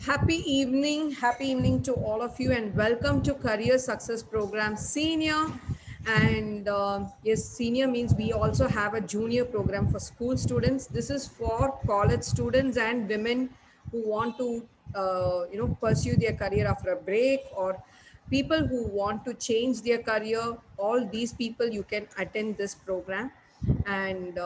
Happy evening to all of you, and welcome to Career Success Program Senior. And yes, senior means we also have a junior program for school students. This is for college students and women who want to, pursue their career after a break, or people who want to change their career. All these people you can attend this program, and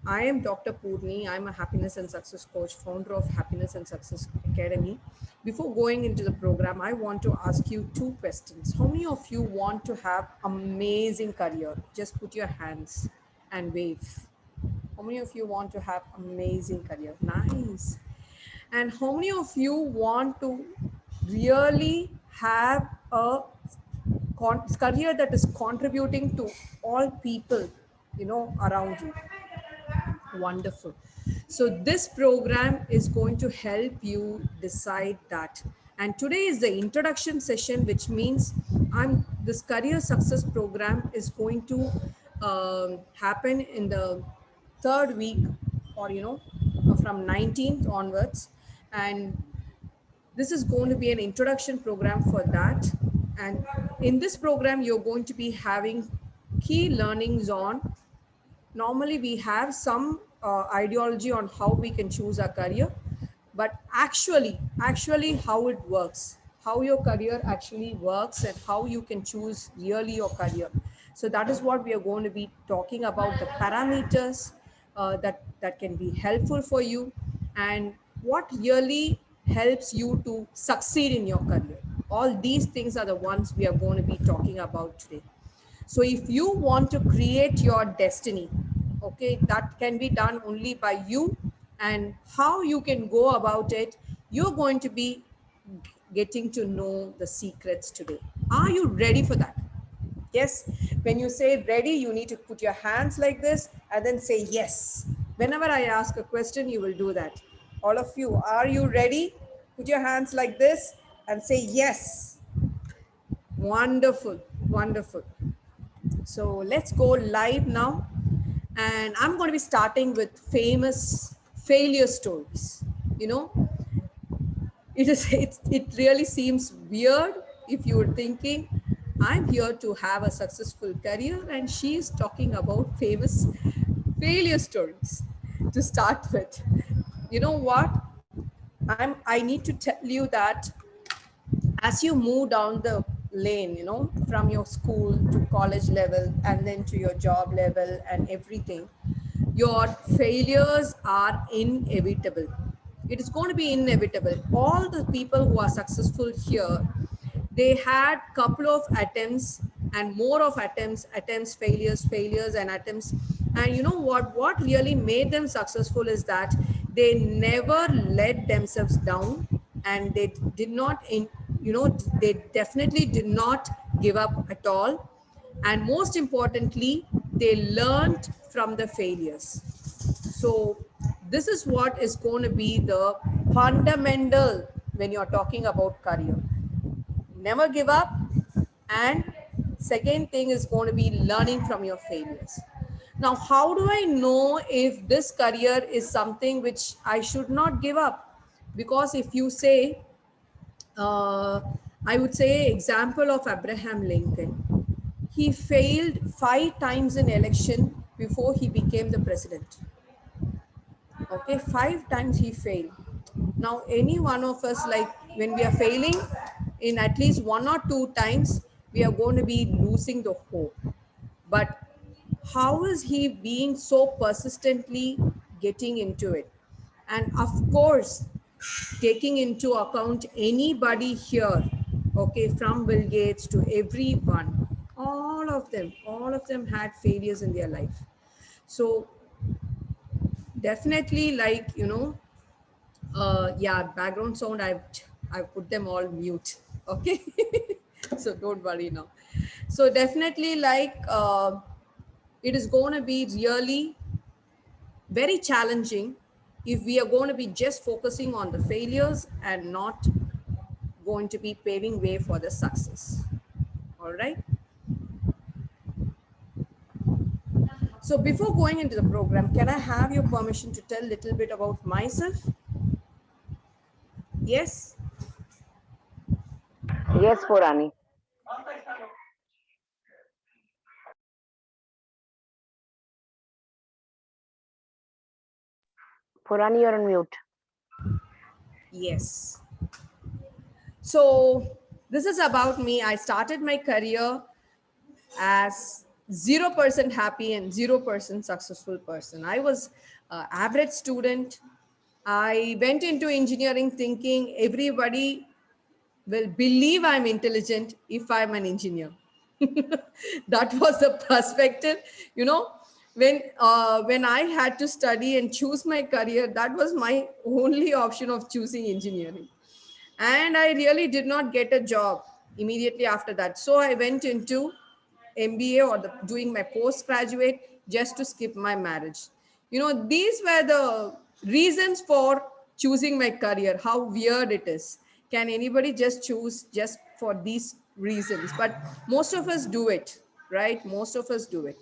I am Dr. Purni. I'm a happiness and success coach, founder of Happiness and Success Academy. Before going into the program, I want to ask you two questions. How many of you want to have amazing career? Just put your hands and wave. How many of you want to have amazing career? Nice. And how many of you want to really have a career that is contributing to all people, around you? Wonderful. So this program is going to help you decide that. And today is the introduction session, which means this career success program is going to happen in the third week, or from 19th onwards. And this is going to be an introduction program for that. And in this program, you're going to be having key learnings on. Normally we have some ideology on how we can choose our career, but actually how it works, how your career actually works, and how you can choose really your career. So that is what we are going to be talking about, the parameters that can be helpful for you, and what really helps you to succeed in your career. All these things are the ones we are going to be talking about today. So if you want to create your destiny, okay, that can be done only by you. And how you can go about it, you're going to be getting to know the secrets today. Are you ready for that? Yes. When you say ready, you need to put your hands like this and then say yes. Whenever I ask a question, you will do that. All of you, are you ready? Put your hands like this and say yes. Wonderful, wonderful. So let's go live now. And I'm going to be starting with famous failure stories. You know, it really seems weird if you're thinking, I'm here to have a successful career, and she is talking about famous failure stories to start with. You know what? I need to tell you that as you move down the lane, from your school to college level and then to your job level and everything, your failures are inevitable. It is going to be inevitable. All the people who are successful here, they had couple of attempts and more of attempts, failures and attempts. And you know what really made them successful is that they never let themselves down, and they did not they definitely did not give up at all. And most importantly, they learned from the failures. So this is what is going to be the fundamental when you're talking about career. Never give up. And second thing is going to be learning from your failures. Now, how do I know if this career is something which I should not give up? Because if you say, uh, I would say example of Abraham Lincoln. He failed 5 times in election before he became the president. Okay, 5 times he failed. Now, any one of us, like when we are failing in at least 1 or 2 times, we are going to be losing the hope. But how is he being so persistently getting into it? And of course, taking into account anybody here, okay, from Bill Gates to everyone, all of them had failures in their life. So definitely, like, yeah, background sound, I've put them all mute. Okay. So don't worry now. So definitely, like, it is going to be really very challenging if we are going to be just focusing on the failures and not going to be paving way for the success. All right. So before going into the program, can I have your permission to tell a little bit about myself? Yes. Yes, Purani. Purani, you're on mute. Yes. So this is about me. I started my career as 0% happy and 0% successful person. I was an average student. I went into engineering thinking everybody will believe I'm intelligent if I'm an engineer. That was the perspective, you know. When I had to study and choose my career, that was my only option of choosing engineering, and I really did not get a job immediately after that. So I went into MBA or doing my postgraduate just to skip my marriage. You know, these were the reasons for choosing my career. How weird it is. Can anybody just choose just for these reasons? But most of us do it, right? Most of us do it.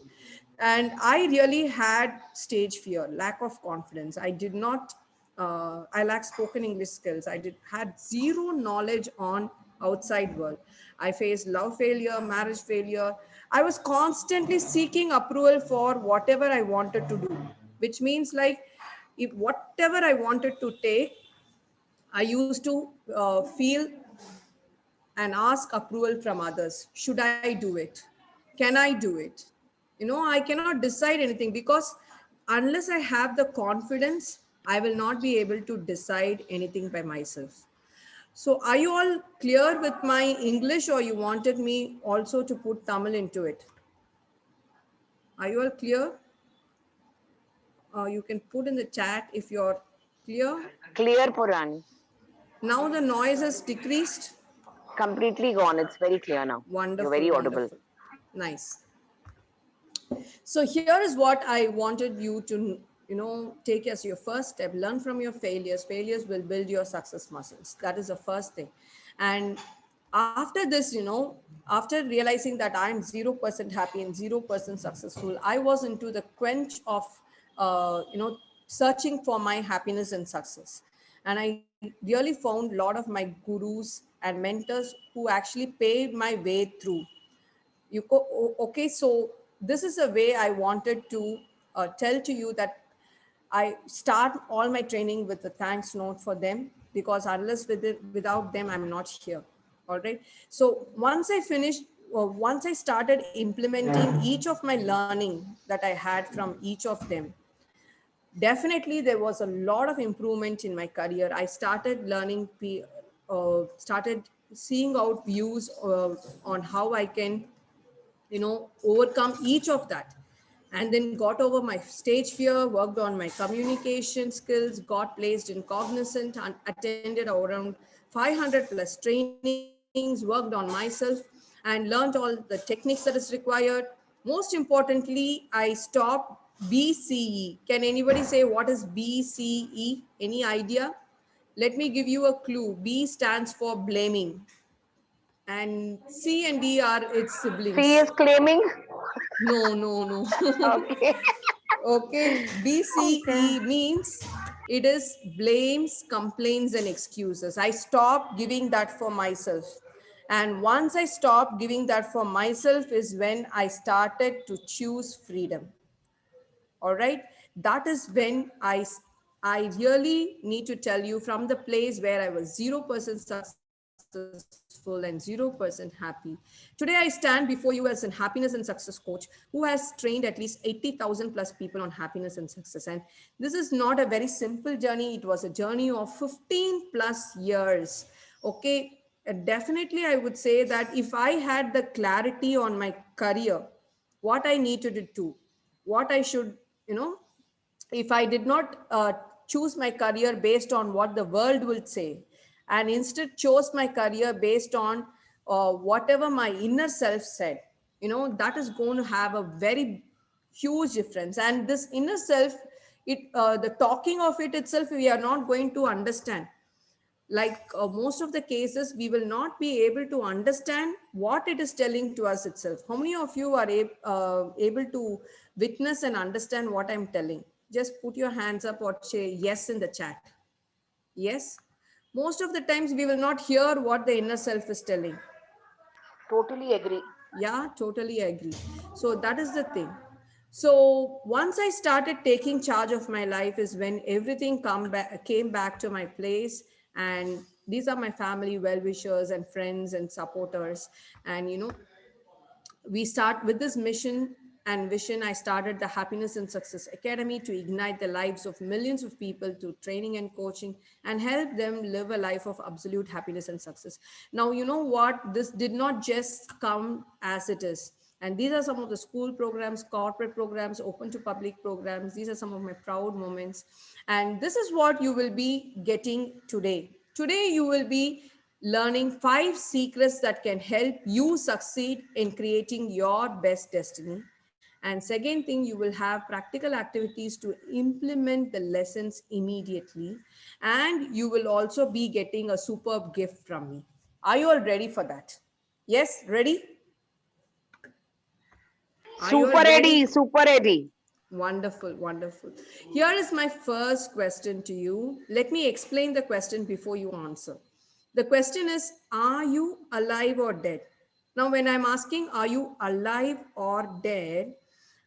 And I really had stage fear, lack of confidence. I did not I lacked spoken English skills. I did had zero knowledge on outside world. I faced love failure, marriage failure. I was constantly seeking approval for whatever I wanted to do, which means like if whatever I wanted to take, I used to feel and ask approval from others. Should I do it? Can I do it? You know, I cannot decide anything because unless I have the confidence, I will not be able to decide anything by myself. So are you all clear with my English, or you wanted me also to put Tamil into it? Are you all clear? You can put in the chat if you're clear. Clear, Purani. Now the noise has decreased. Completely gone. It's very clear now. You're Wonderful, very audible. wonderful. Nice. So here is what I wanted you to, you know, take as your first step. Learn from your failures. Failures will build your success muscles. That is the first thing. And after this, you know, after realizing that I'm 0% happy and 0% successful, I was into the quench of, searching for my happiness and success. And I really found a lot of my gurus and mentors who actually paved my way through. You go, okay, so this is a way I wanted to tell to you that I start all my training with a thanks note for them, because unless without them I'm not here. All right, so once I started implementing each of my learning that I had from each of them, definitely there was a lot of improvement in my career. I started learning started seeing out views on how I can, you know, overcome each of that, and then got over my stage fear, worked on my communication skills, got placed in cognizant, and attended around 500 plus trainings, worked on myself, and learned all the techniques that is required. Most importantly, I stopped BCE. Can anybody say what is BCE? Any idea? Let me give you a clue. B stands for blaming, and C and D are its C siblings. is claiming. No, no, no. Okay. Okay, Okay. BCE means it is blames, complaints, and excuses. I stopped giving that for myself. And once I stopped giving that for myself is when I started to choose freedom. All right, that is when I really need to tell you, from the place where I was 0% successful and 0% happy, today I stand before you as an happiness and success coach who has trained at least 80,000 plus people on happiness and success. And this is not a very simple journey, it was a journey of 15 plus years. Okay, definitely I would say that if I had the clarity on my career, what I needed to do, what I should, you know, if I did not choose my career based on what the world will say, and instead chose my career based on whatever my inner self said, you know, that is going to have a very huge difference. And this inner self, the talking of it itself, we are not going to understand. Like most of the cases, we will not be able to understand what it is telling to us itself. How many of you are able to witness and understand what I'm telling? Just put your hands up or say yes in the chat. Yes. Most of the times we will not hear what the inner self is telling. Totally agree. Yeah, totally agree. So that is the thing. So once I started taking charge of my life is when everything came back to my place. And these are my family well-wishers and friends and supporters. And we start with this mission and vision. I started the Happiness and Success Academy to ignite the lives of millions of people through training and coaching and help them live a life of absolute happiness and success. Now, you know what? This did not just come as it is. And these are some of the school programs, corporate programs, open to public programs. These are some of my proud moments. And this is what you will be getting today. Today, you will be learning 5 secrets that can help you succeed in creating your best destiny. And second thing, you will have practical activities to implement the lessons immediately. And you will also be getting a superb gift from me. Are you all ready for that? Yes, ready? Are you all Super ready? ready, super ready. Wonderful, wonderful. Here is my first question to you. Let me explain the question before you answer. The question is, are you alive or dead? Now, when I'm asking, are you alive or dead?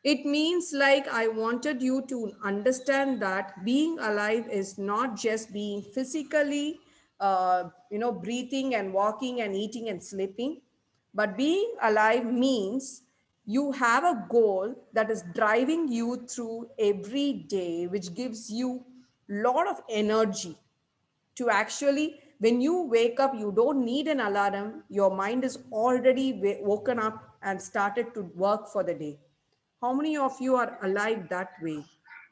It means like I wanted you to understand that being alive is not just being physically, breathing and walking and eating and sleeping, but being alive means you have a goal that is driving you through every day, which gives you a lot of energy to actually, when you wake up, you don't need an alarm. Your mind is already woken up and started to work for the day. How many of you are alive that way?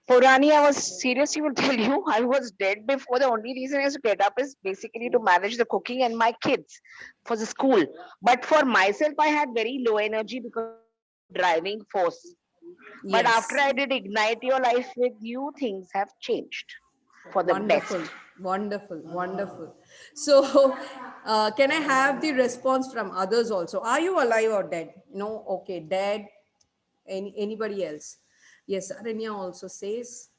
Purani, I was seriously will tell you, I was dead before. The only reason I used to get up is basically to manage the cooking and my kids for the school. But for myself, I had very low energy because of the driving force. But after Yes. I did Ignite Your Life with you, things have changed for the best. Wonderful, wonderful, wonderful. So, can I have the response from others also? Are you alive or dead? No, okay, dead. Anybody else? Yes, Aranya also says.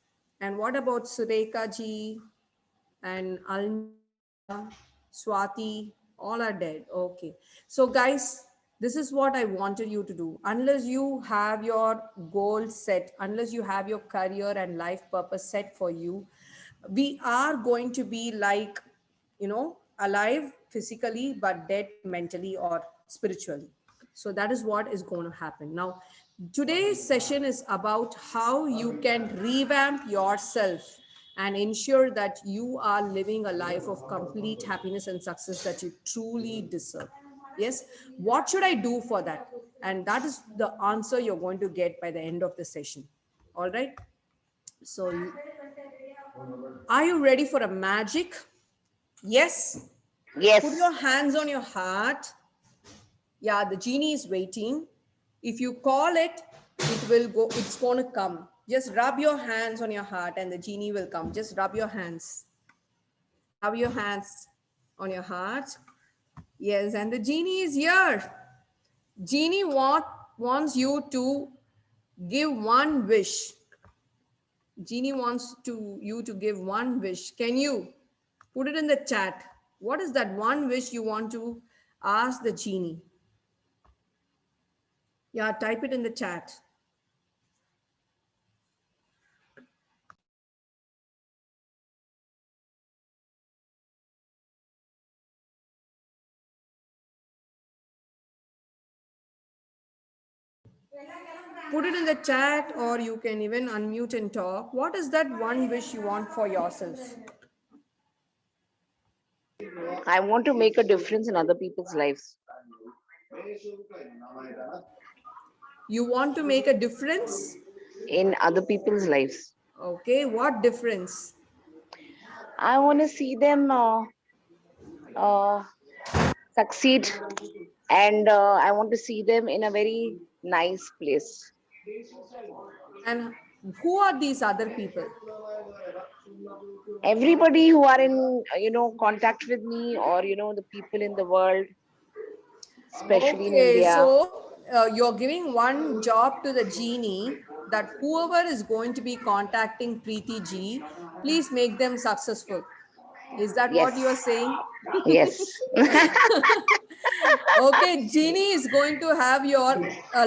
And what about Sureka ji and Almira, Swati? All are dead. Okay. So, guys, this is what I wanted you to do. Unless you have your goal set, unless you have your career and life purpose set for you, we are going to be like, alive physically, but dead mentally or spiritually. So that is what is going to happen. Now, today's session is about how you can revamp yourself and ensure that you are living a life of complete happiness and success that you truly deserve. Yes. What should I do for that? And that is the answer you're going to get by the end of the session. All right. So, are you ready for a magic? Yes. Put Yes. your hands on your heart. Yeah, the genie is waiting. If you call it, it will go, it's going to come. Just rub your hands on your heart and the genie will come. Just rub your hands. Rub your hands on your heart. Yes, and the genie is here. Genie wants you to give one wish. Genie wants you to give one wish. Can you put it in the chat? What is that one wish you want to ask the genie? Yeah, type it in the chat. Put it in the chat, or you can even unmute and talk. What is that one wish you want for yourself? I want to make a difference in other people's lives. You want to make a difference? In other people's lives. Okay, what difference? I want to see them uh, succeed, and I want to see them in a very nice place. And who are these other people? Everybody who are in contact with me, or the people in the world, especially in Okay, India. so you're giving one job to the genie, that whoever is going to be contacting Preeti ji, please make them successful. Is that Yes. what you are saying? Yes. Okay, Jeannie is going to have your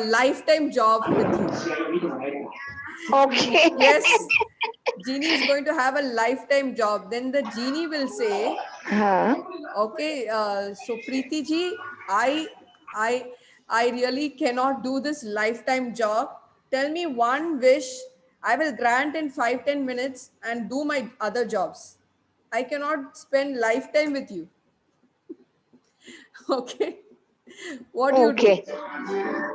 lifetime job with you. Okay. Yes, Jeannie is going to have a lifetime job. Then the Genie will say, Huh? okay, so Preeti ji, I, I, I really cannot do this lifetime job. Tell me one wish. I will grant in 5-10 minutes and do my other jobs. I cannot spend lifetime with you. Okay, what do you do? Okay.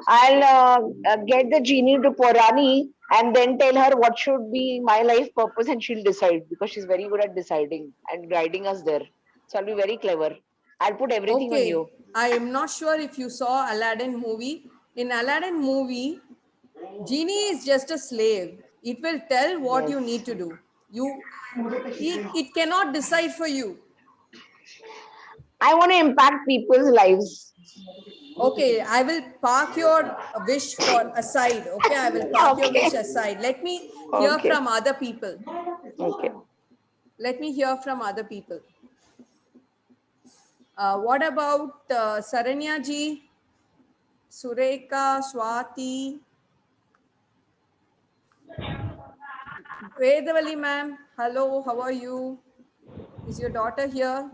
I'll get the genie to Purani and then tell her what should be my life purpose, and she'll decide because she's very good at deciding and guiding us there. So I'll be very clever. I'll put everything on you. Okay, I am not sure if you saw Aladdin movie. In Aladdin movie, Genie is just a slave. It will tell what Yes. you need to do. You, it cannot decide for you. I want to impact people's lives. Okay, I will park your wish for aside. Okay, I will park your Okay. wish aside. Let me hear Okay. from other people. Okay. Let me hear from other people. What about Saranya ji, Sureka, Swati, Vedavali ma'am? Hello, how are you? Is your daughter here?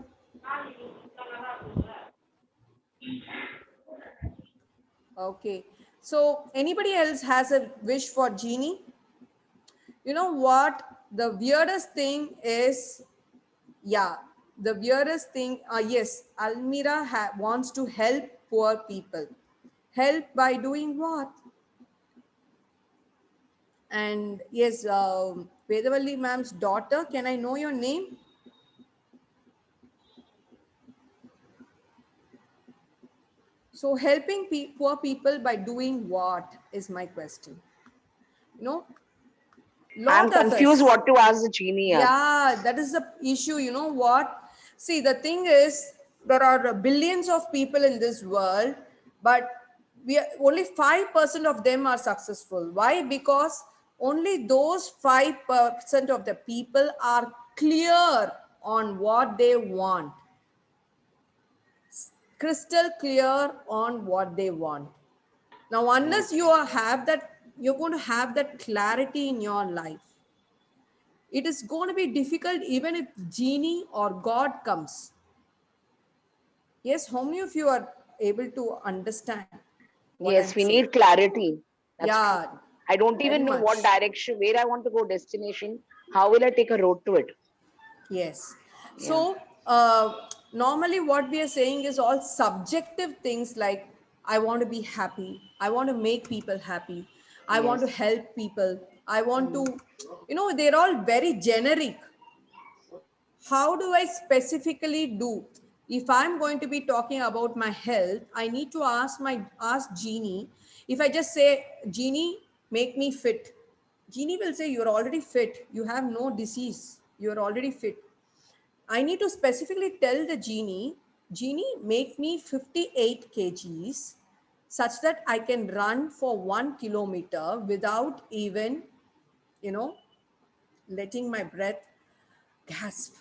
Okay. So anybody else has a wish for Genie? You know what? The weirdest thing is, yeah, the weirdest thing, yes, Almira wants to help poor people. Help by doing what? And yes, Vedavalli ma'am's daughter, can I know your name? So helping poor people by doing what is my question. You know, I'm lot of confused us. what to ask the genie. Yeah. Yeah, that is the issue. You know what? See, the thing is, there are billions of people in this world, but only 5% of them are successful. Why? Because only those 5% of the people are clear on what they want, crystal clear on what they want. Now, unless you have that, you're going to have that clarity in your life. It is going to be difficult even if genie or God comes. Yes, how many of you are able to understand what I'm Yes, we saying? need clarity. That's true. Yeah, I don't very even know what much. direction, where I want to go, destination. How will I take a road to it? Yes. Yeah. So, normally what we are saying is all subjective things like, I want to be happy. I want to make people happy. I want Yes. to help people. I want to, they're all very generic. How do I specifically do? If I'm going to be talking about my health, I need to ask Genie. If I just say, Genie, make me fit, Genie will say, you're already fit, you have no disease, you're already fit. I need to specifically tell the Genie, Genie, make me 58 kgs such that I can run for 1 kilometer without even, you know letting my breath gasp.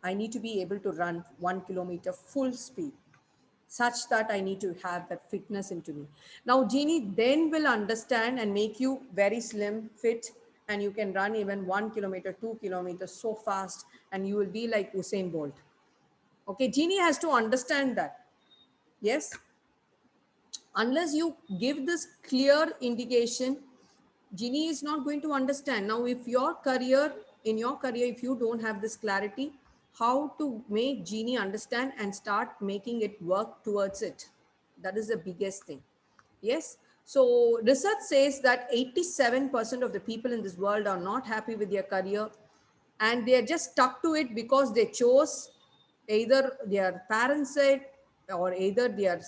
I need to be able to run 1 kilometer full speed, such that I need to have that fitness into me. Now, Genie then will understand and make you very slim, fit, and you can run even 1 kilometer, 2 kilometers so fast, and you will be like Usain Bolt. Okay, Genie has to understand that. Yes, unless you give this clear indication, Genie is not going to understand. Now, if in your career, if you don't have this clarity, how to make Genie understand and start making it work towards it? That is the biggest thing. Yes. So research says that 87% of the people in this world are not happy with their career, and they are just stuck to it because they chose, either their parents said, or either their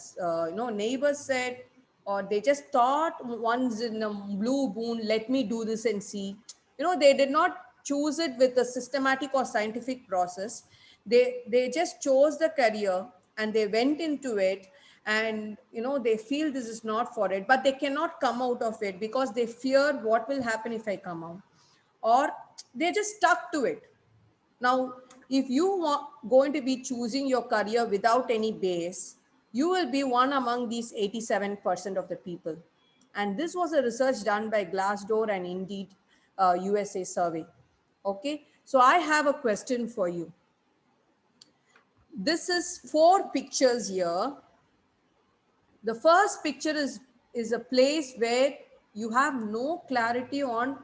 neighbors said, or they just thought once in a blue moon, let me do this and see. They did not choose it with a systematic or scientific process. They just chose the career and they went into it, and they feel this is not for it, but they cannot come out of it because they fear what will happen if I come out, or they're just stuck to it. Now, if you are going to be choosing your career without any base, you will be one among these 87% of the people. And this was a research done by Glassdoor and Indeed USA survey. Okay, so I have a question for you. This is 4 pictures here. The first picture is a place where you have no clarity on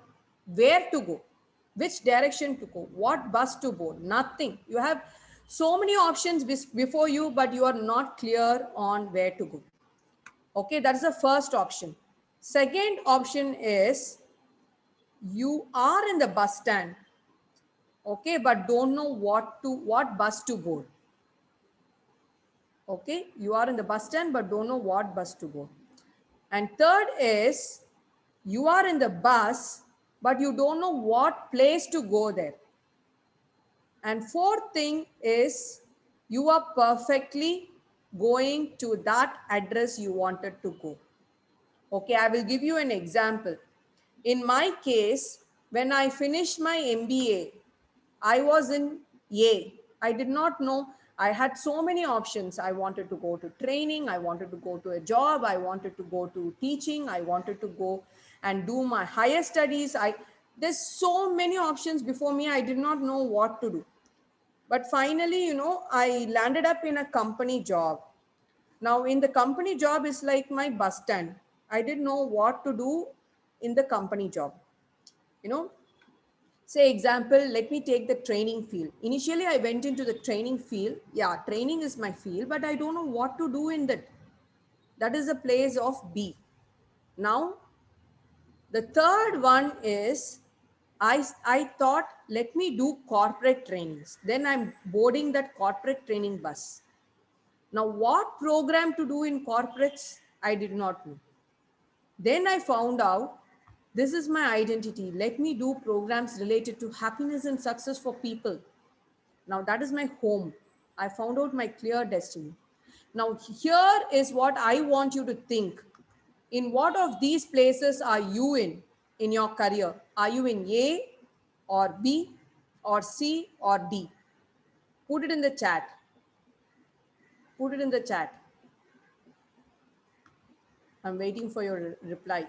where to go, which direction to go, what bus to board, nothing. You have so many options before you, but you are not clear on where to go. Okay, that's the first option. Second option is you are in the bus stand, okay, but don't know what bus to board. Okay, you are in the bus stand but don't know what bus to board. And third is you are in the bus but you don't know what place to go there. And fourth thing is you are perfectly going to that address you wanted to go. Okay, I will give you an example. In my case, when I finished my MBA, I was in A. I did not know. I had so many options. I wanted to go to training. I wanted to go to a job. I wanted to go to teaching. I wanted to go and do my higher studies. There's so many options before me. I did not know what to do. But finally, I landed up in a company job. Now, in the company job is like my bus stand. I didn't know what to do in the company job. You know, say example, let me take the training field. Initially, I went into the training field. Yeah, training is my field, but I don't know what to do in that. That is the place of B. Now, the third one is I thought, let me do corporate trainings. Then I'm boarding that corporate training bus. Now, what program to do in corporates, I did not know. Then I found out this is my identity. Let me do programs related to happiness and success for people. Now, that is my home. I found out my clear destiny. Now, here is what I want you to think. In what of these places are you in your career? Are you in A or B or C or D? Put it in the chat. Put it in the chat. I'm waiting for your reply.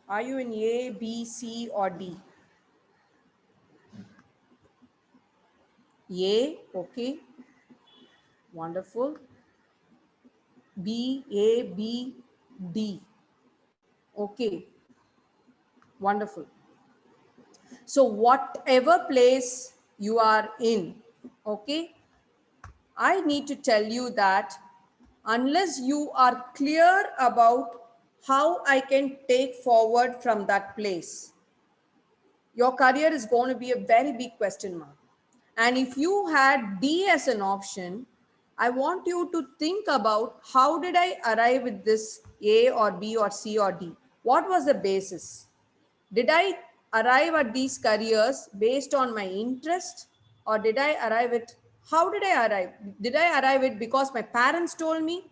Are you in A, B, C, or D? A, okay. Wonderful. B, A, B, D. Okay. Wonderful. So whatever place you are in, okay, I need to tell you that unless you are clear about how I can take forward from that place, your career is going to be a very big question mark. And if you had D as an option, I want you to think about how did I arrive with this A or B or C or D? What was the basis? Did I arrive at these careers based on my interest, or did I arrive at, how did I arrive? Did I arrive it because my parents told me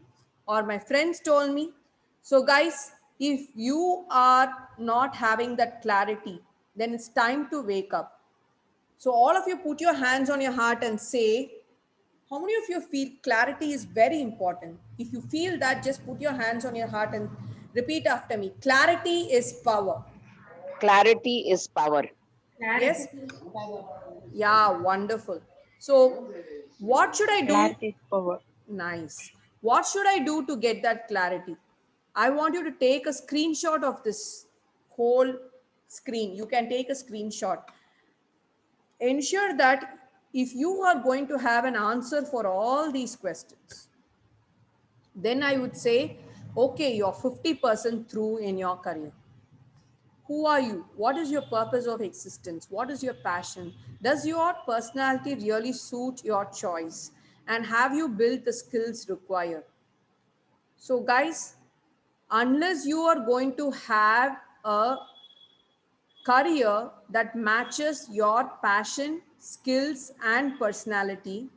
or my friends told me? So guys, if you are not having that clarity, then it's time to wake up. So all of you put your hands on your heart and say, how many of you feel clarity is very important? If you feel that, just put your hands on your heart and repeat after me. Clarity is power. Clarity is power. Yes? Yeah, wonderful. So what should I do? Clarity is power. Nice. What should I do to get that clarity? I want you to take a screenshot of this whole screen. You can take a screenshot. Ensure that if you are going to have an answer for all these questions, then I would say, okay, you're 50% through in your career. Who are you? What is your purpose of existence? What is your passion? Does your personality really suit your choice? And have you built the skills required? So, guys, unless you are going to have a career that matches your passion, skills, and personality,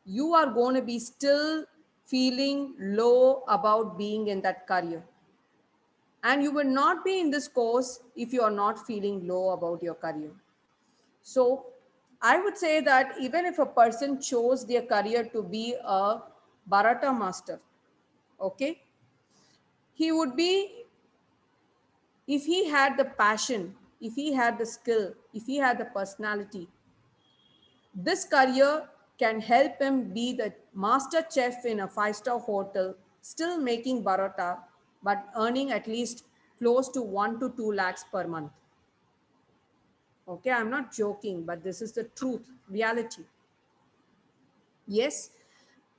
you are going to be still feeling low about being in that career. And you will not be in this course if you are not feeling low about your career. So I would say that even if a person chose their career to be a Bharata master, okay, he would be, if he had the passion, if he had the skill, if he had the personality, this career can help him be the master chef in a five-star hotel, still making Barotta, but earning at least close to 1 to 2 lakhs per month. Okay, I'm not joking, but this is the truth, reality. Yes,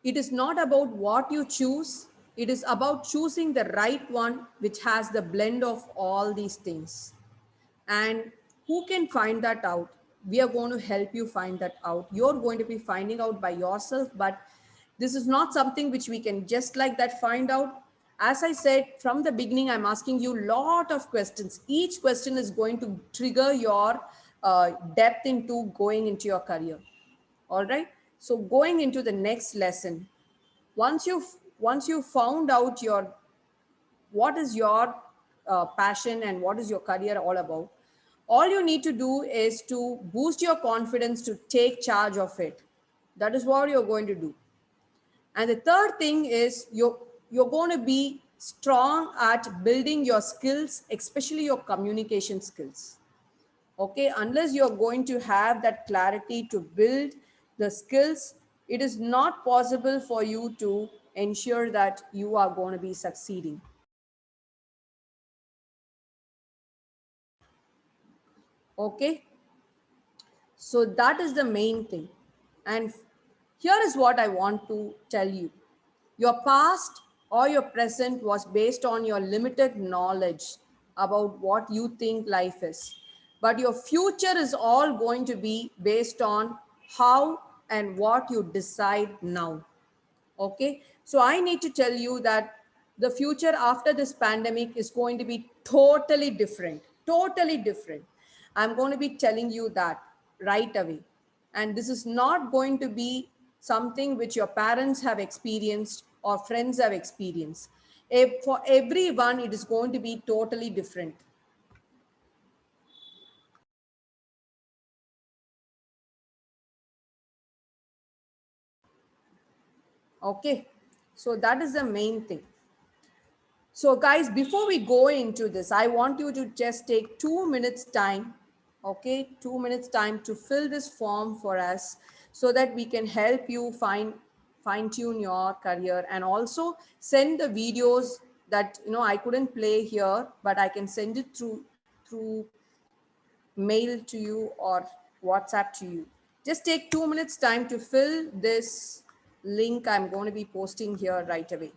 it is not about what you choose. It is about choosing the right one, which has the blend of all these things. And who can find that out? We are going to help you find that out. You're going to be finding out by yourself, but this is not something which we can just like that find out. As I said from the beginning, I'm asking you a lot of questions. Each question is going to trigger your depth into going into your career. All right. So going into the next lesson, once you found out your what is your passion and what is your career all about, all you need to do is to boost your confidence to take charge of it. That is what you're going to do. And the third thing is you're going to be strong at building your skills, especially your communication skills. Okay, unless you're going to have that clarity to build the skills, it is not possible for you to ensure that you are going to be succeeding. Okay, so that is the main thing. And here is what I want to tell you. Your past or your present was based on your limited knowledge about what you think life is. But your future is all going to be based on how and what you decide now. Okay. So I need to tell you that the future after this pandemic is going to be totally different, totally different. I'm going to be telling you that right away. And this is not going to be something which your parents have experienced or friends have experienced. For everyone, it is going to be totally different. Okay. So that is the main thing. So guys, before we go into this, I want you to just take 2 minutes time, okay, 2 minutes time to fill this form for us so that we can help you fine tune your career, and also send the videos that, I couldn't play here, but I can send it through mail to you or WhatsApp to you. Just take 2 minutes time to fill this link I'm going to be posting here right away.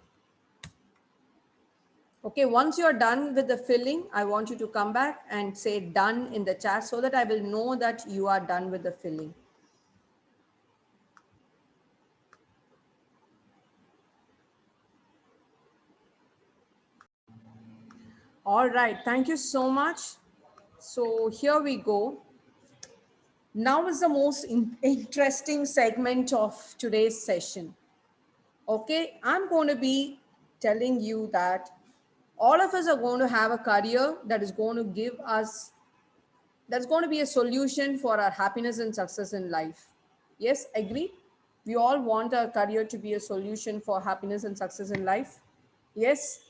Okay, once you're done with the filling, I want you to come back and say done in the chat so that I will know that you are done with the filling. All right, thank you so much. So here we go. Now is the most interesting segment of today's session. Okay, I'm going to be telling you that all of us are going to have a career that is going to give us, that's going to be a solution for our happiness and success in life. Yes, agree? We all want our career to be a solution for happiness and success in life. Yes.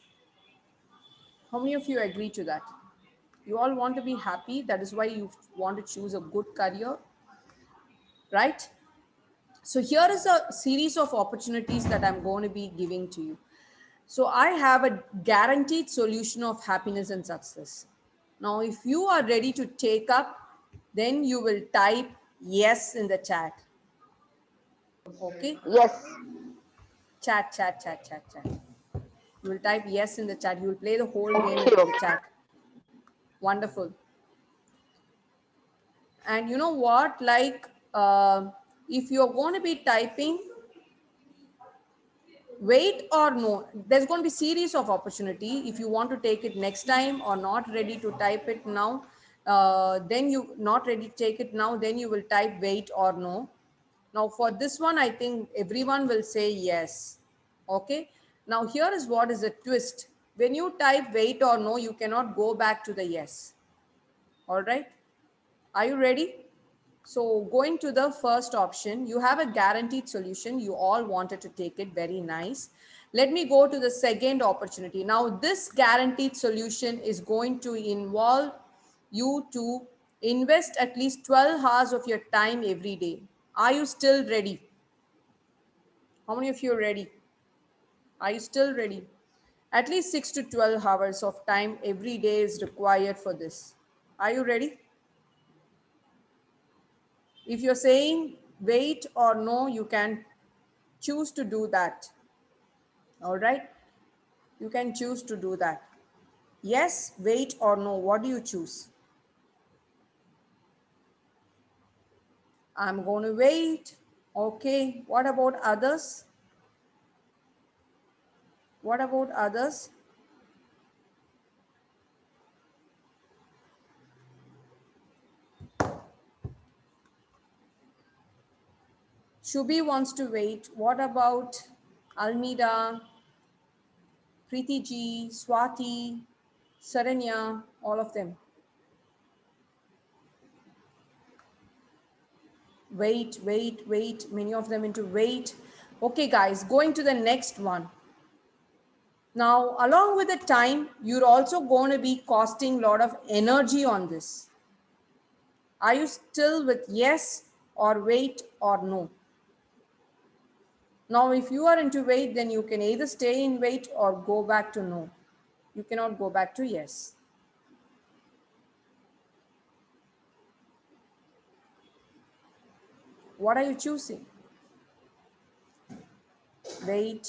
How many of you agree to that? You all want to be happy. That is why you want to choose a good career, right? So here is a series of opportunities that I'm going to be giving to you. So I have a guaranteed solution of happiness and success. Now, if you are ready to take up, then you will type yes in the chat. Okay? Yes. Chat. You will type yes in the chat. You will play the whole game Okay. in the Okay. chat. Wonderful. And you know what? Like, if you're going to be typing wait or no, there's going to be series of opportunity. If you want to take it next time or not ready to type it now, then you not ready to take it now, then you will type wait or no. Now for this one, I think everyone will say yes. Okay. Now here is what is a twist. When you type wait or no, you cannot go back to the yes. All right. Are you ready? So going to the first option, you have a guaranteed solution. You all wanted to take it. Very nice. Let me go to the second opportunity. Now, this guaranteed solution is going to involve you to invest at least 12 hours of your time every day. Are you still ready? How many of you are ready? Are you still ready? At least 6 to 12 hours of time every day is required for this. Are you ready? If you're saying wait or no, you can choose to do that. All right. You can choose to do that. Yes, wait or no. What do you choose? I'm going to wait. Okay. What about others? What about others? Shubi wants to wait. What about Almida, Preeti ji, Swati, Saranya, all of them? Wait, wait, wait. Many of them into wait. Okay, guys, going to the next one. Now, along with the time, you're also going to be costing a lot of energy on this. Are you still with yes or wait or no? Now, if you are into wait, then you can either stay in wait or go back to no. You cannot go back to yes. What are you choosing? Wait.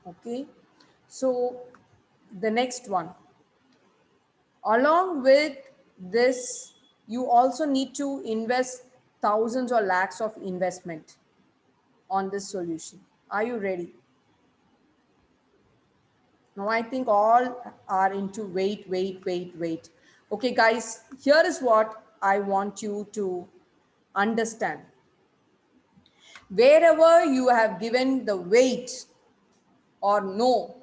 Okay. So the next one. Along with this, you also need to invest thousands or lakhs of investment on this solution. Are you ready? Now, I think all are into wait, wait, wait, wait. Okay, guys, here is what I want you to understand. Wherever you have given the wait or no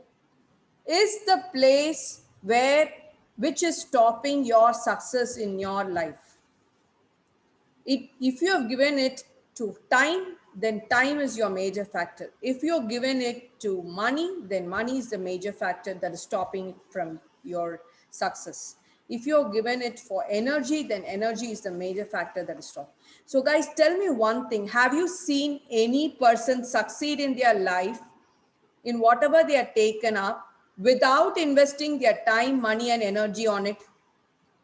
is the place where which is stopping your success in your life. If you have given it to time, then time is your major factor. If you're given it to money, then money is the major factor that is stopping from your success. If you're given it for energy, then energy is the major factor that is stopping. So guys, tell me one thing. Have you seen any person succeed in their life in whatever they are taken up without investing their time, money and energy on it?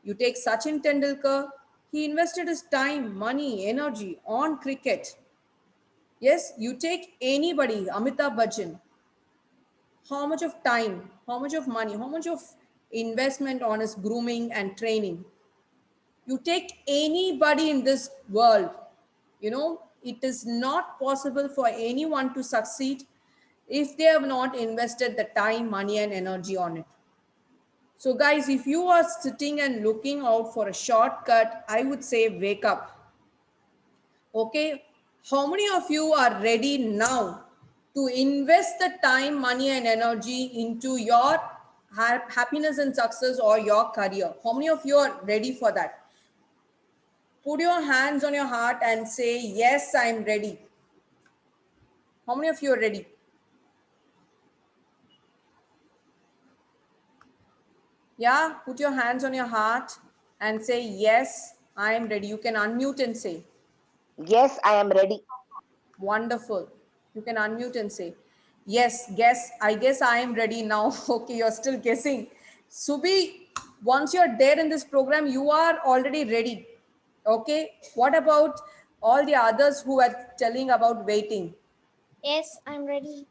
You take Sachin Tendulkar, he invested his time, money, energy on cricket. Yes, you take anybody, Amitabh Bachchan, how much of time, how much of money, how much of investment on his grooming and training. You take anybody in this world, it is not possible for anyone to succeed if they have not invested the time, money, and energy on it. So, guys, if you are sitting and looking out for a shortcut, I would say wake up. Okay, how many of you are ready now to invest the time, money, and energy into your happiness and success or your career? How many of you are ready for that? Put your hands on your heart and say, yes, I'm ready. How many of you are ready? Yeah, put your hands on your heart and say, yes, I am ready. You can unmute and say. Yes, I am ready. Wonderful. You can unmute and say, yes, guess, I guess I am ready now. Okay, you're still guessing. Subi, once you're there in this program, you are already ready. Okay, what about all the others who are telling about waiting? Yes, I'm ready.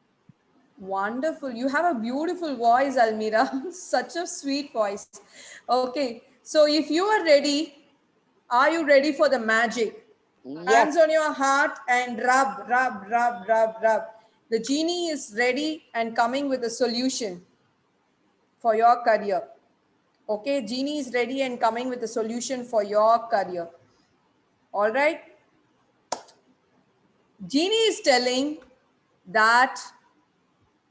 Wonderful. You have a beautiful voice, Almira. Such a sweet voice. Okay, so if you are ready, are you ready for the magic? Yes, Hands on your heart and rub, rub, rub, rub, rub. The genie is ready and coming with a solution for your career. Okay, genie is ready and coming with a solution for your career. All right. Genie is telling that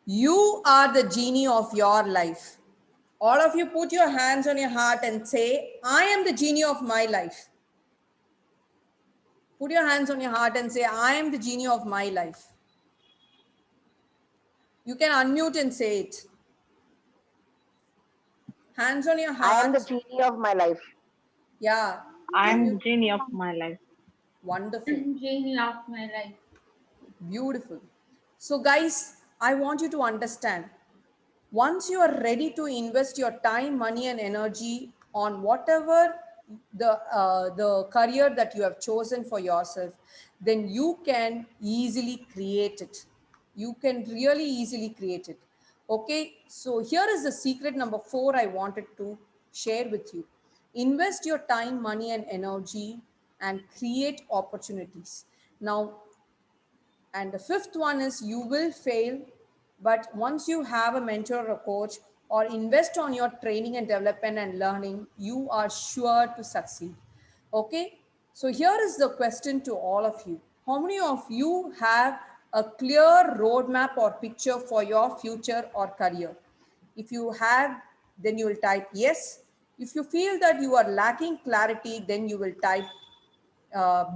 you are the genie of your life. All of you put your hands on your heart and say, I am the genie of my life. Put your hands on your heart and say, I am the genie of my life. You can unmute and say it. Hands on your I am the heart. genie of my life. Yeah. I'm the Unmute. genie of my life. Wonderful. Genie of my life. Beautiful. So guys, I want you to understand, once you are ready to invest your time, money and energy on whatever the career that you have chosen for yourself, then you can easily create it. You can really easily create it. Okay, so here is the secret number 4 I wanted to share with you. Invest your time, money and energy and create opportunities. Now, and the fifth one is you will fail, but once you have a mentor or a coach or invest on your training and development and learning, you are sure to succeed. Okay. So here is the question to all of you. How many of you have a clear roadmap or picture for your future or career? If you have, then you will type yes. If you feel that you are lacking clarity, then you will type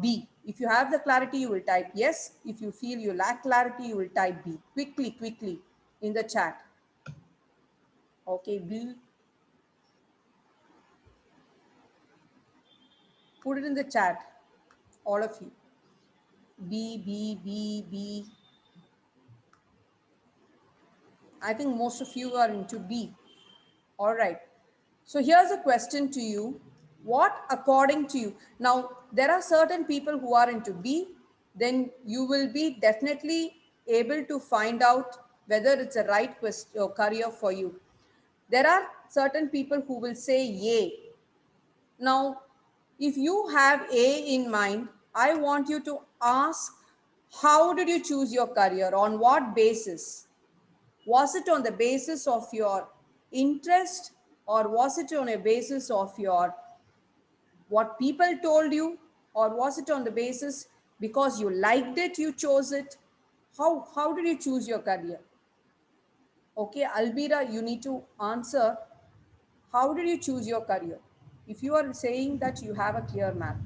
B. If you have the clarity, you will type yes. If you feel you lack clarity, you will type B. Quickly in the chat. Okay, B. Put it in the chat, all of you. B. I think most of you are into B. All right. So here's a question to you. What according to you? Now, there are certain people who are into B, then you will be definitely able to find out whether it's a right career for you. There are certain people who will say yay. Now, if you have A in mind, I want you to ask, how did you choose your career? On what basis? Was it on the basis of your interest or was it on a basis of your what people told you, or was it on the basis because you liked it, you chose it? How did you choose your career? Okay, Albira, you need to answer. How did you choose your career? If you are saying that you have a clear map.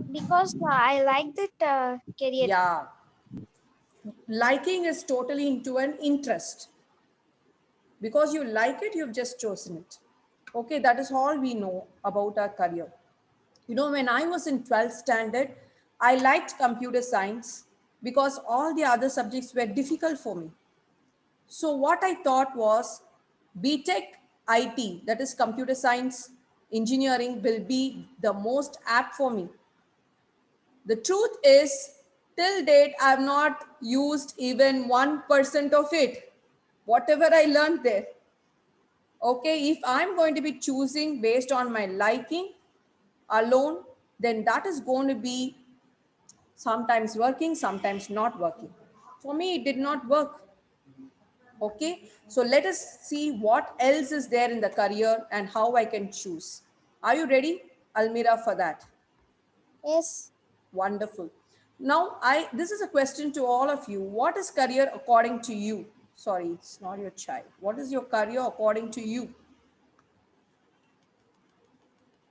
Because I like that career. Yeah, liking is totally into an interest. Because you like it, you've just chosen it. Okay, that is all we know about our career. You know, when I was in 12th standard, I liked computer science because all the other subjects were difficult for me. So what I thought was BTech IT, that is computer science engineering, will be the most apt for me. The truth is, till date, I have not used even 1% of it, whatever I learned there. Okay, if I'm going to be choosing based on my liking alone, then that is going to be sometimes working, sometimes not working. For me, it did not work. Okay, so let us see what else is there in the career and how I can choose. Are you ready, Almira, for that? Yes. Wonderful. Now, this is a question to all of you. What is career according to you? Sorry, it's not your child. What is your career according to you?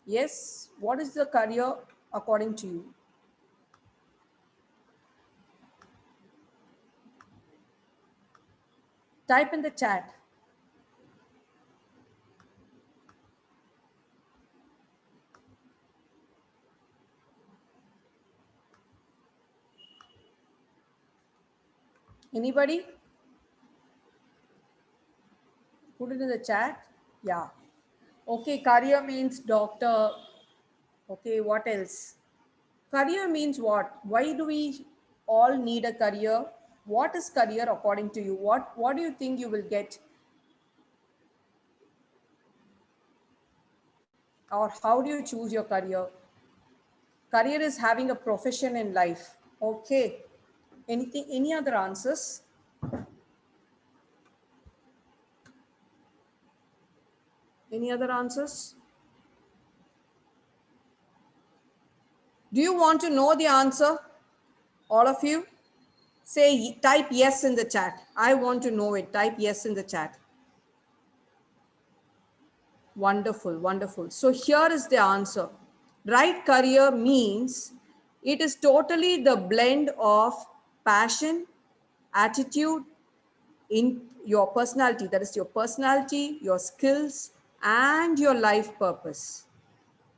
Yes, what is the career according to you? Type in the chat. Anybody? Put it in the chat. Yeah. Okay, career means doctor. Okay, what else? Career means what? Why do we all need a career? What is career according to you? What do you think you will get? Or how do you choose your career? Career is having a profession in life. Okay. Anything, any other answers? Any other answers? Do you want to know the answer? All of you? Say, type yes in the chat. I want to know it. Type yes in the chat. Wonderful, wonderful. So here is the answer. Right career means it is totally the blend of passion, attitude, in your personality, that is your personality, your skills, and your life purpose.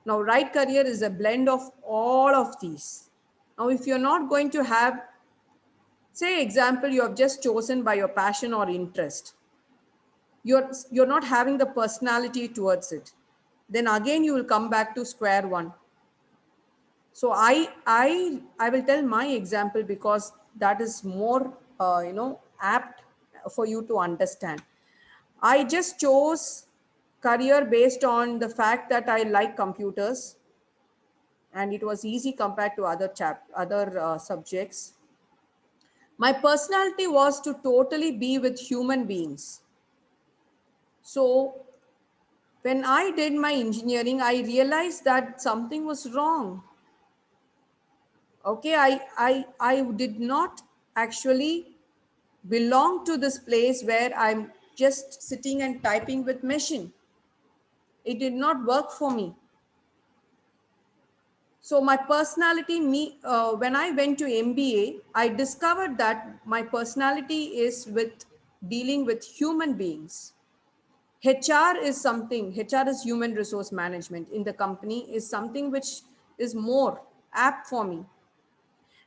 Now, right career is a blend of all of these. Now, if you're not going to have, say, example, you have just chosen by your passion or interest, you're not having the personality towards it, then again you will come back to square one. So I will tell my example because that is more apt for you to understand. I just chose career based on the fact that I like computers, and it was easy compared to other subjects. My personality was to totally be with human beings. So when I did my engineering, I realized that something was wrong. Okay, I did not actually belong to this place where I'm just sitting and typing with machine. It did not work for me. So my personality, when I went to MBA, I discovered that my personality is with dealing with human beings. HR is something, HR is human resource management in the company, is something which is more apt for me.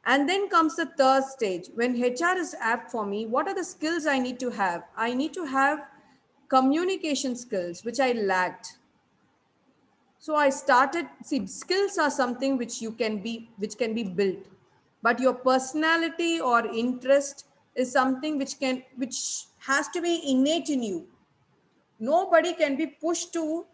And then comes the third stage. When HR is apt for me, what are the skills I need to have? I need to have communication skills, which I lacked. So I started, see, skills are something which can be built, but your personality or interest is something which has to be innate in you. Nobody can be pushed to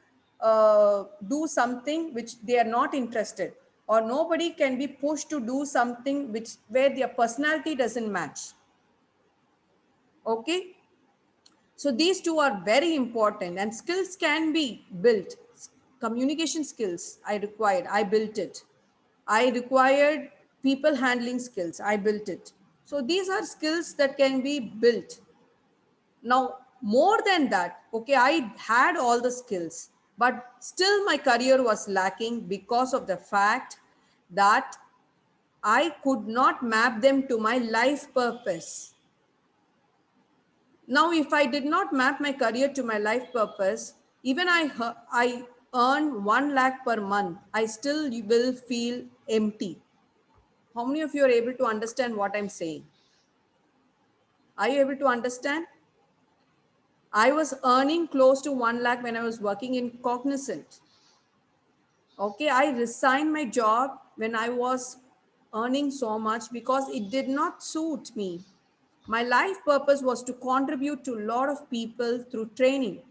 do something which they are not interested, or nobody can be pushed to do something which where their personality doesn't match. Okay, so these two are very important, and skills can be built. Communication skills I required, I built it. I required people handling skills, I built it. So these are skills that can be built. Now, more than that, okay, I had all the skills, but still my career was lacking because of the fact that I could not map them to my life purpose. Now, if I did not map my career to my life purpose, even I earn 1 lakh per month, I still will feel empty. How many of you are able to understand what I'm saying? Are you able to understand? I was earning close to 1 lakh when I was working in Cognizant. Okay, I resigned my job when I was earning so much because it did not suit me. My life purpose was to contribute to a lot of people through training.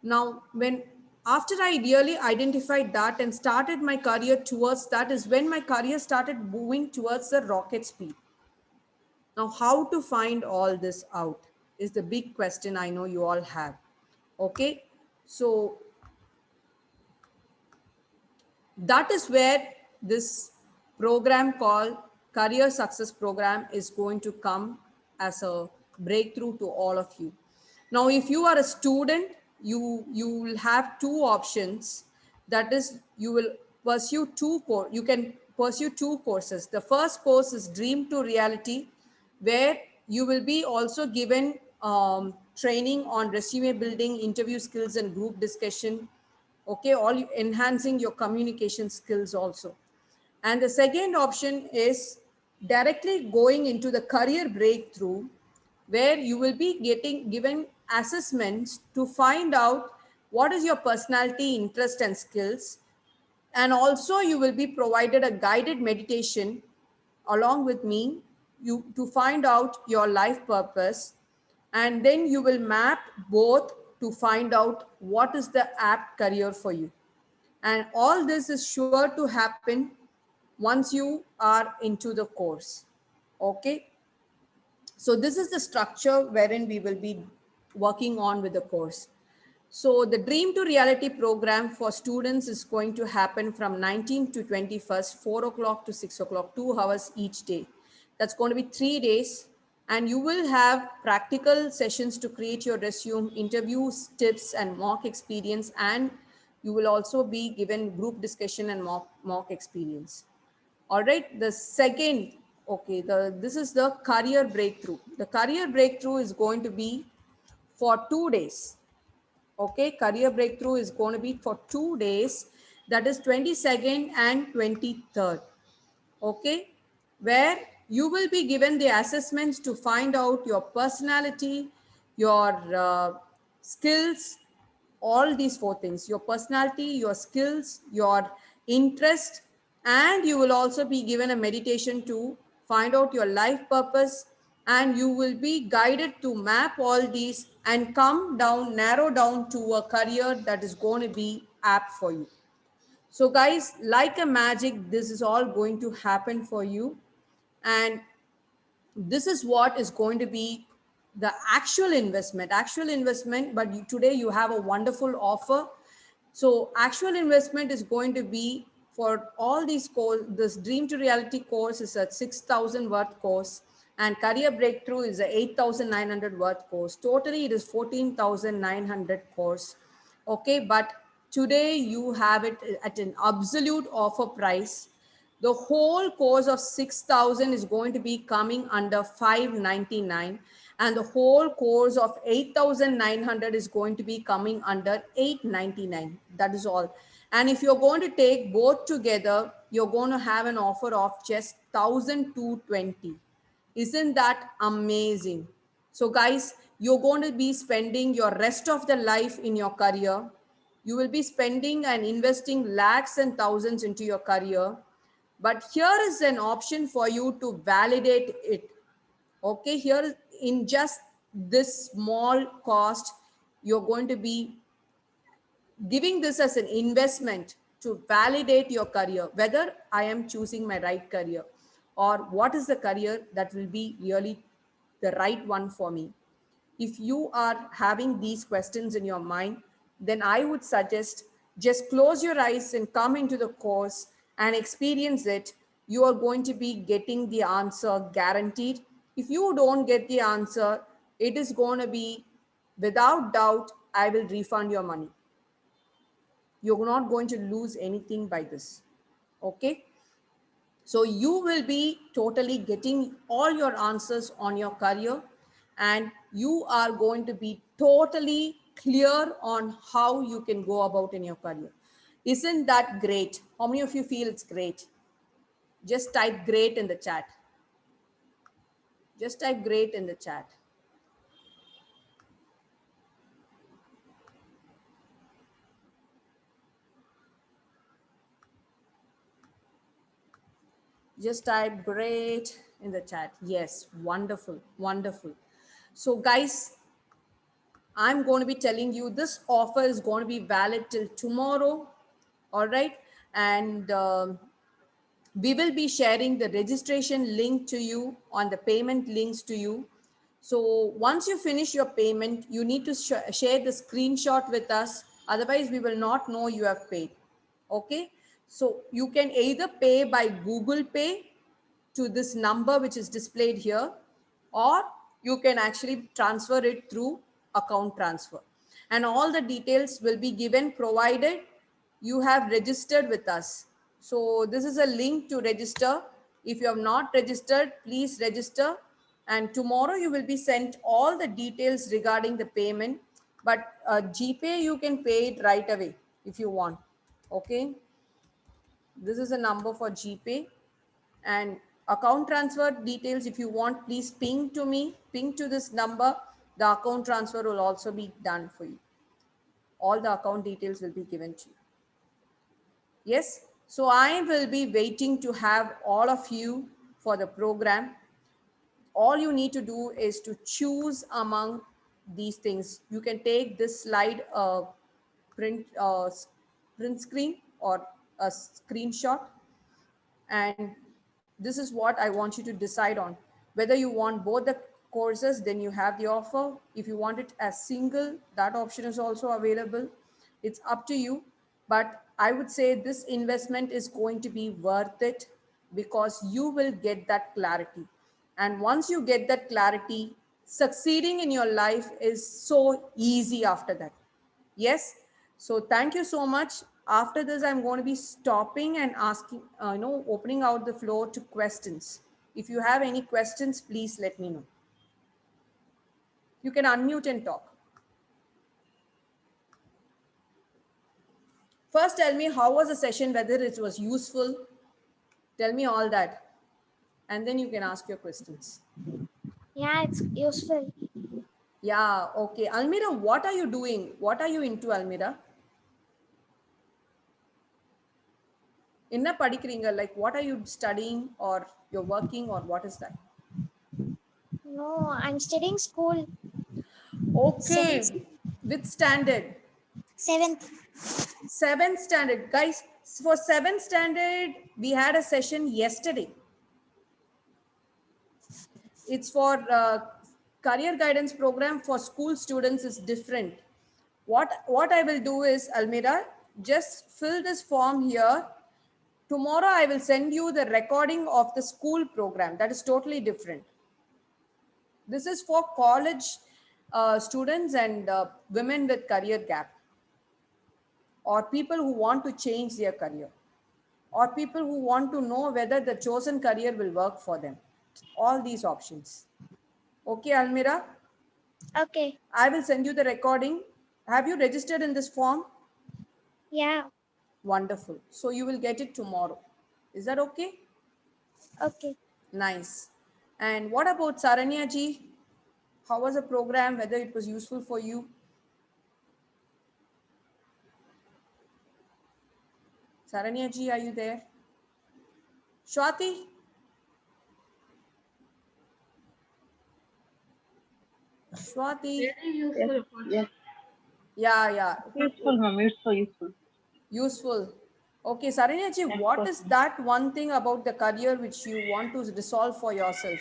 Now, when after I really identified that and started my career towards that, is when my career started moving towards the rocket speed. Now, how to find all this out is the big question I know you all have. Okay, so that is where this program called Career Success Program is going to come as a breakthrough to all of you. Now, if you are a student, you will have two options. That is, you will pursue you can pursue two courses. The first course is Dream to Reality, where you will be also given training on resume building, interview skills, and group discussion. Okay, enhancing your communication skills also. And the second option is directly going into the career breakthrough, where you will be given assessments to find out what is your personality, interest, and skills. And also you will be provided a guided meditation along with me, you to find out your life purpose. And then you will map both to find out what is the apt career for you. And all this is sure to happen once you are into the course. Okay, so this is the structure wherein we will be working on with the course. So the Dream to Reality program for students is going to happen from 19th to 21st, 4 o'clock to 6 o'clock, 2 hours each day. That's going to be 3 days. And you will have practical sessions to create your resume, interviews, tips, and mock experience, and You will also be given group discussion and mock experience. All right, the second, okay, this is the career breakthrough. The career breakthrough is going to be for 2 days. Okay, career breakthrough is going to be for 2 days, that is 22nd and 23rd. Okay, where you will be given the assessments to find out your personality, your skills, all these four things: your personality, your skills, your interest, and you will also be given a meditation to find out your life purpose, and you will be guided to map all these and come down, narrow down to a career that is going to be apt for you. So guys, like a magic, this is all going to happen for you. And this is what is going to be the actual investment. But today you have a wonderful offer. So actual investment is going to be for all these course. This dream to reality course is a 6,000 worth course, and career breakthrough is a 8,900 worth course. Totally it is 14,900 course. Okay, but today you have it at an absolute offer price. The whole course of 6,000 is going to be coming under 599, and the whole course of 8,900 is going to be coming under 899. That is all. And if you're going to take both together, you're going to have an offer of just 1,220. Isn't that amazing? So guys, you're going to be spending your rest of the life in your career. You will be spending and investing lakhs and thousands into your career. But here is an option for you to validate it. Okay, here in just this small cost, you're going to be giving this as an investment to validate your career, whether I am choosing my right career or what is the career that will be really the right one for me. If you are having these questions in your mind, then I would suggest just close your eyes and come into the course and experience it. You are going to be getting the answer guaranteed. If you don't get the answer, it is going to be without doubt, I will refund your money. You're not going to lose anything by this. Okay. So you will be totally getting all your answers on your career, and you are going to be totally clear on how you can go about in your career. Isn't that great? How many of you feel it's great? Just type great in the chat. Just type great in the chat. Just type great in the chat. Yes, wonderful, wonderful. So guys, I'm going to be telling you this offer is going to be valid till tomorrow. All right. And we will be sharing the registration link to you on the payment links to you. So once you finish your payment, you need to share the screenshot with us. Otherwise, we will not know you have paid. Okay. So you can either pay by Google Pay to this number which is displayed here, or you can actually transfer it through account transfer, and all the details will be given provided you have registered with us. So this is a link to register. If you have not registered, please register, and tomorrow you will be sent all the details regarding the payment. But GPay, you can pay it right away if you want. Okay, this is a number for GPay. And account transfer details, if you want, please ping to me, ping to this number. The account transfer will also be done for you. All the account details will be given to you. Yes, so I will be waiting to have all of you for the program. All you need to do is to choose among these things. You can take this slide print screen or a screenshot, and this is what I want you to decide on. Whether you want both the courses, then you have the offer. If you want it as single, that option is also available. It's up to you. But I would say this investment is going to be worth it, because you will get that clarity. And once you get that clarity, succeeding in your life is so easy after that. Yes. So thank you so much. After this, I'm going to be stopping and asking, opening out the floor to questions. If you have any questions, please let me know. You can unmute and talk. First, tell me how was the session, whether it was useful. Tell me all that. And then you can ask your questions. Yeah, it's useful. Yeah, okay. Almira, what are you doing? What are you into, Almira? Enna padikringa, like what are you studying or you're working or what is that? No, I'm studying school. Seventh. Okay, with standard. Seventh. Seventh standard. Guys, for seventh standard, we had a session yesterday. It's for career guidance program for school students is different. What I will do is, Almira, just fill this form here. Tomorrow I will send you the recording of the school program. That is totally different. This is for college students and women with career gap, or people who want to change their career, or people who want to know whether the chosen career will work for them. All these options. Okay, Almira, Okay. I will send you the recording. Have you registered in this form? Yeah. Wonderful. So you will get it tomorrow. Is that okay? Okay. Nice. And what about Saranya ji? How was the program? Whether it was useful for you? Saranya ji, are you there? Shwati? Shwati? Very Yes, useful coach. yes. Yeah, yeah. Useful, ma'am. It's so useful. Useful. Okay, Saranya ji, Next what is question. that one thing about the career which you want to resolve for yourself?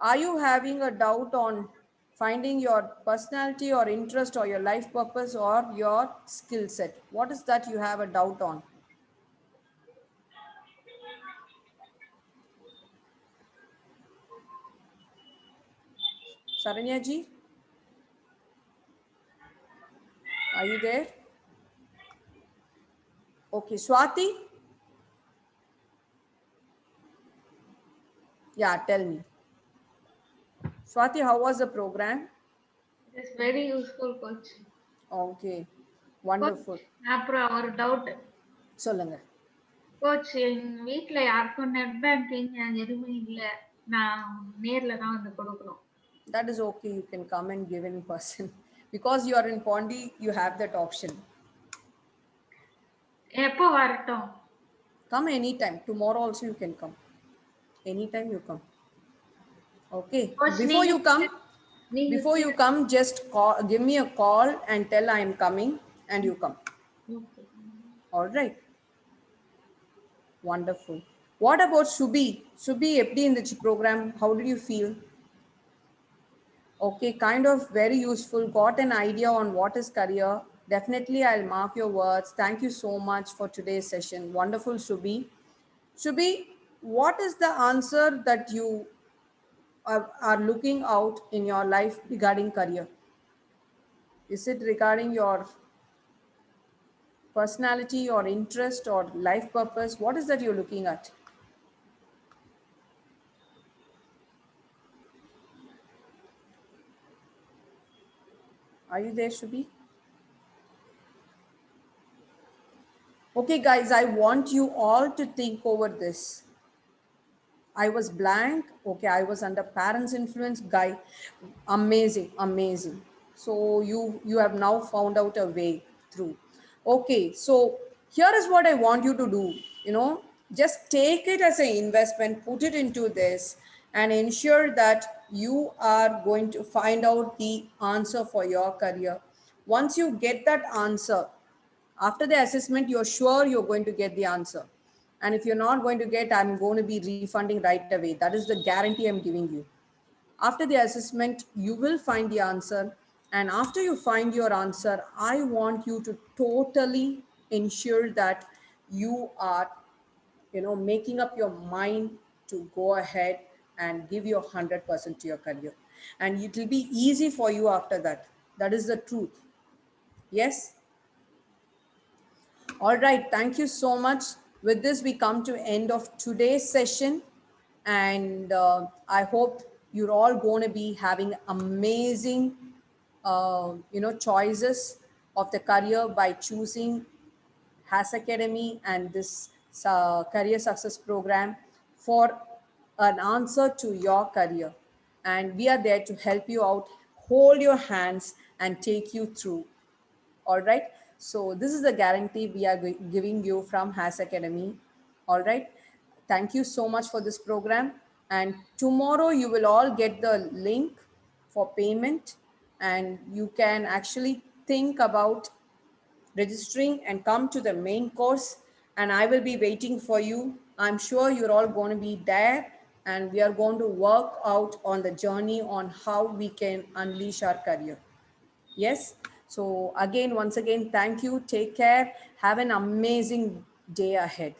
Are you having a doubt on finding your personality or interest or your life purpose or your skill set? What is that you have a doubt on? Saranya ji, are you there? Okay, Swati? Yeah, tell me. Swati, how was the program? It is very useful coach. Okay, Coach, wonderful. அப்புறம் ஒரு doubt சொல்லுங்க. Coach எங்க வீட்ல யாருக்கும் net banking எதுவுமே இல்ல. நான் நேர்ல தான் வந்து கொடுக்கணும். That is okay. You can come and give in person. Because you are in Pondi, you have that option. எப்போ வரட்டும்? Come anytime. Tomorrow also you can come. Anytime you come. Okay. Coach, Before you come, just give me a call and tell I am coming and you come. Okay. All right. Wonderful. What about Subi? Subi, எப்படி இருந்துச்சு program? How did you feel? Okay, kind of very useful. Got an idea on what is career. Definitely, I'll mark your words. Thank you so much for today's session. Wonderful, Subi. Subi, what is the answer that you are looking out in your life regarding career? Is it regarding your personality or interest or life purpose? What is that you're looking at? Are you there, Shubi? Okay, guys, I want you all to think over this. I was blank. Okay, I was under parents' influence. Guy, amazing, amazing. So you have now found out a way through. Okay, so here is what I want you to do. Just take it as an investment, put it into this, and ensure that you are going to find out the answer for your career. Once you get that answer, after the assessment, you're sure you're going to get the answer. And if you're not going to get, I'm going to be refunding right away. That is the guarantee I'm giving you. After the assessment, you will find the answer. And after you find your answer, I want you to totally ensure that you are, making up your mind to go ahead and give your 100% to your career. And it will be easy for you after that. That is the truth. Yes. All right. Thank you so much. With this, we come to end of today's session. And I hope you're all going to be having amazing, choices of the career by choosing Has Academy and this career success program for an answer to your career. And we are there to help you out, hold your hands, and take you through. All right. So this is the guarantee we are giving you from Has Academy. All right. Thank you so much for this program. And tomorrow you will all get the link for payment, and you can actually think about registering and come to the main course, and I will be waiting for you. I'm sure you're all going to be there, and we are going to work out on the journey on how we can unleash our career. Yes. So again, once again, thank you. Take care. Have an amazing day ahead.